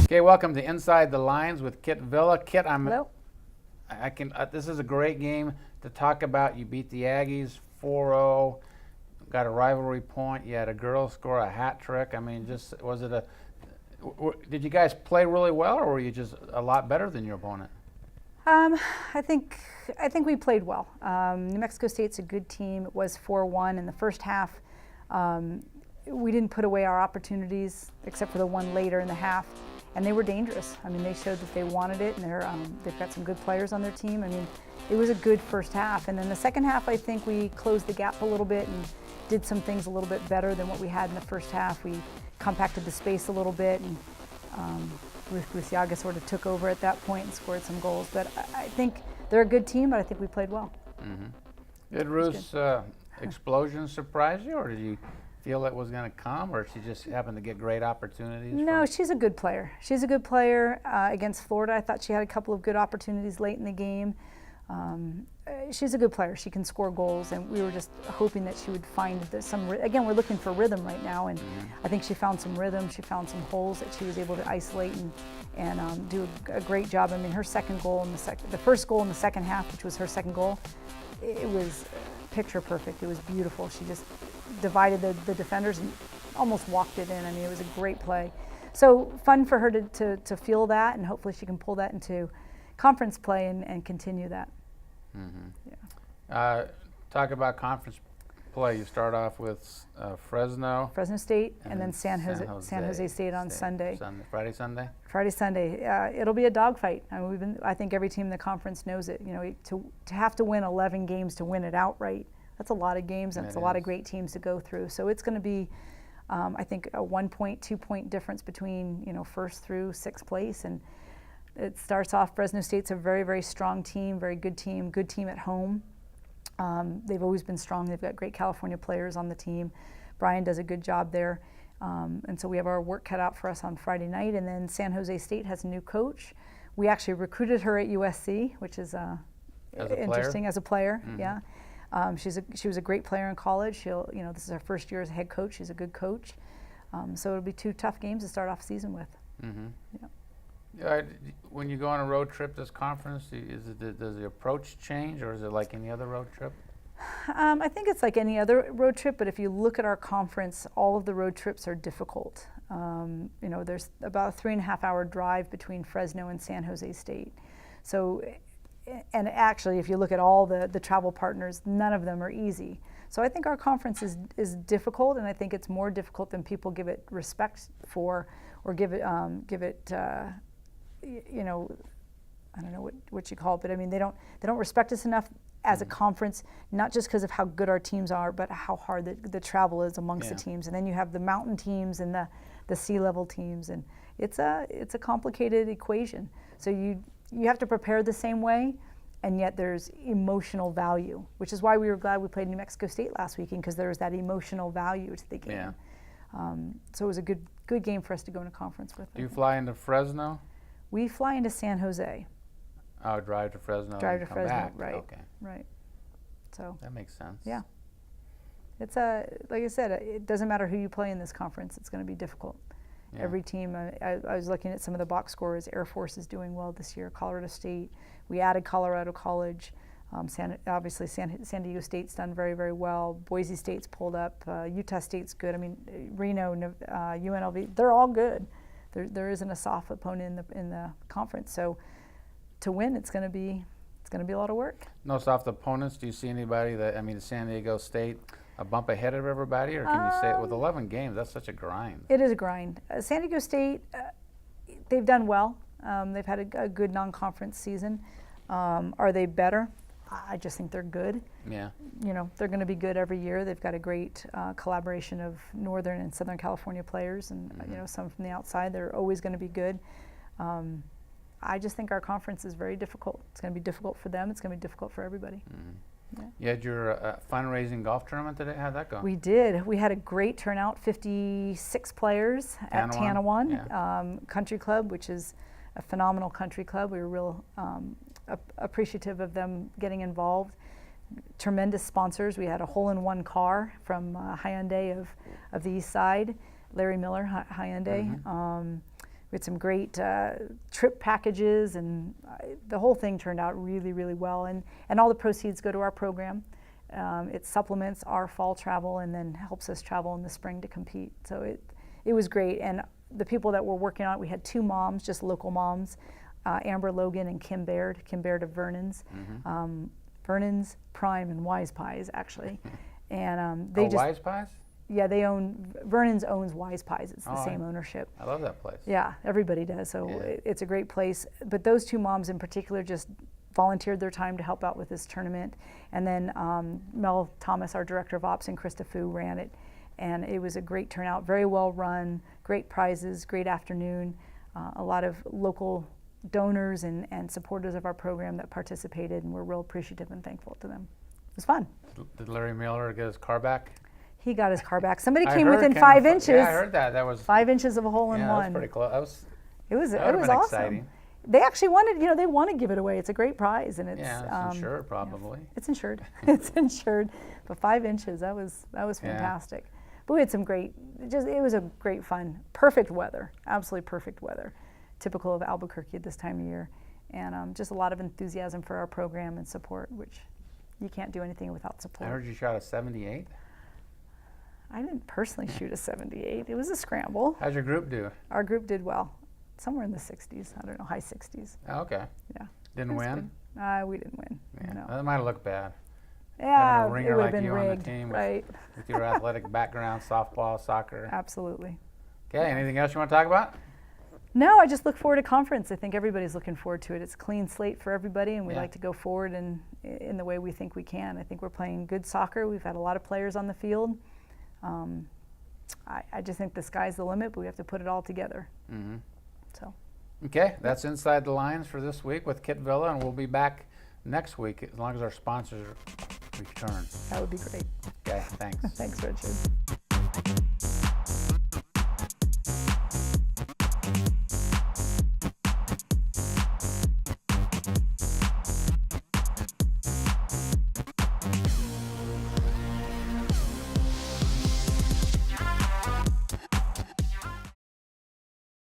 Okay, welcome to Inside the Lines with Kit Vela. Kit, Hello. This is a great game to talk about. You beat the Aggies 4-0, got a rivalry point. You had a girl score a hat trick. I mean, did you guys play really well, or were you just a lot better than your opponent? I think we played well. New Mexico State's a good team. It was 4-1 in the first half. We didn't put away our opportunities except for the one later in the half, and they were dangerous. I mean, they showed that they wanted it, and they've got some good players on their team. I mean, it was a good first half, and then the second half, I think we closed the gap a little bit and did some things a little bit better than what we had in the first half. We compacted the space a little bit, and Ruth Yaga sort of took over at that point and scored some goals. But I think they're a good team, but I think we played well. Mm-hmm. Did Ruth's explosion surprise you, or did you feel it was going to come, or she just happened to get great opportunities? No, she's a good player. She's a good player. Against Florida, I thought she had a couple of good opportunities late in the game. She's a good player. She can score goals, and we were just hoping that she would find again, we're looking for rhythm right now, and I think she found some rhythm. She found some holes that she was able to isolate and do a great job. I mean, her second goal in the first goal in the second half, which was her second goal, it was picture perfect. It was beautiful. She just divided the defenders and almost walked it in. I mean, it was a great play. So fun for her to feel that, and hopefully she can pull that into conference play and continue that. Mm-hmm. Yeah. Talk about conference play. You start off with Fresno State, and then San Jose State on Sunday. Friday, Sunday. It'll be a dogfight. I mean, I think every team in the conference knows it. You know, to have to win 11 games to win it outright, that's a lot of games, and it's a lot of great teams to go through. So it's going to be, I think, a 1 point, 2 point difference between first through sixth place. And it starts off, Fresno State's a very, very strong team, very good team at home. They've always been strong. They've got great California players on the team. Brian does a good job there. And so we have our work cut out for us on Friday night. And then San Jose State has a new coach. We actually recruited her at USC, which is interesting as a player. Mm-hmm. Yeah. She was a great player in college. This is her first year as a head coach. She's a good coach. So it'll be 2 tough games to start off season with. Mm-hmm. Yeah. When you go on a road trip this conference, does the approach change, or is it like any other road trip? I think it's like any other road trip, but if you look at our conference, all of the road trips are difficult. There's about a 3.5-hour drive between Fresno and San Jose State. So, and actually, if you look at all the travel partners, none of them are easy. So I think our conference is difficult, and I think it's more difficult than people give it respect for, or give it I don't know what you call it, but I mean, they don't respect us enough as a conference, not just because of how good our teams are, but how hard the travel is amongst the teams. And then you have the mountain teams and the sea level teams, and it's a complicated equation. So you have to prepare the same way, and yet there's emotional value, which is why we were glad we played New Mexico State last weekend, because there was that emotional value to the game. Yeah. So it was a good game for us to go into conference with. Do you fly into Fresno? We fly into San Jose. Oh, drive to Fresno. Drive and to come Fresno, back. right? Okay. Right. So that makes sense. Yeah. It's like I said, it doesn't matter who you play in this conference. It's going to be difficult. Yeah. Every team. I was looking at some of the box scores. Air Force is doing well this year. Colorado State. We added Colorado College. Obviously, San Diego State's done very, very well. Boise State's pulled up. Utah State's good. I mean, Reno, UNLV. They're all good. There isn't a soft opponent in the conference. So to win, it's going to be a lot of work. No soft opponents. Do you see anybody San Diego State a bump ahead of everybody, or can you say with 11 games, that's such a grind? It is a grind. San Diego State, they've done well. They've had a good non-conference season. Are they better? I just think they're good. Yeah. They're going to be good every year. They've got a great collaboration of Northern and Southern California players, and some from the outside. They're always going to be good. I just think our conference is very difficult. It's going to be difficult for them. It's going to be difficult for everybody. Mm-hmm. Yeah. You had your fundraising golf tournament today. How'd that go? We did. We had a great turnout. 56 players at Tanawan Country Club, which is a phenomenal country club. We were real appreciative of them getting involved. Tremendous sponsors. We had a hole-in-one car from Hyundai of the East Side, Larry Miller, Hyundai. We had some great trip packages, and the whole thing turned out really, really well. And all the proceeds go to our program. It supplements our fall travel and then helps us travel in the spring to compete. So it was great. And the people that were working on it, we had 2 moms, just local moms, Amber Logan and Kim Baird of Vernon's. Vernon's, Prime, and Wise Pies, actually. And they Wise Pies? Yeah, Vernon's owns Wise Pies. It's the same ownership. I love that place. Yeah, everybody does. So it's a great place. But those 2 moms in particular just volunteered their time to help out with this tournament. And then Mel Thomas, our director of ops, and Krista Fu ran it. And it was a great turnout, very well run, great prizes, great afternoon, a lot of local donors and supporters of our program that participated, and we're real appreciative and thankful to them. It was fun. Did Larry Miller get his car back? He got his car back. Somebody came within 5 inches. Yeah, I heard that. That was 5 inches of a hole in one. That was pretty close. It was been awesome. exciting. They actually wanted, they want to give it away. It's a great prize, and it's insured probably. Yeah, it's insured. It's insured, but 5 inches. That was fantastic. But we had some great. It was a great fun. Perfect weather. Absolutely perfect weather. Typical of Albuquerque at this time of year, and just a lot of enthusiasm for our program and support, which you can't do anything without support. I heard you shot a 78. I didn't personally shoot a 78. It was a scramble. How'd your group do? Our group did well. Somewhere in the 60s. I don't know, high 60s. Oh, okay. Yeah. Didn't win? We didn't win. Yeah. No. That might have looked bad. Yeah, Having a ringer it would like have been you rigged, on the team right? with your athletic background, softball, soccer. Absolutely. Okay, anything else you want to talk about? No, I just look forward to conference. I think everybody's looking forward to it. It's a clean slate for everybody, and we like to go forward in the way we think we can. I think we're playing good soccer. We've had a lot of players on the field. I just think the sky's the limit, but we have to put it all together. Mm-hmm. So. Okay, that's Inside the Lines for this week with Kit Vela, and we'll be back next week as long as our sponsors return. That would be great. Okay, thanks. Thanks, Richard.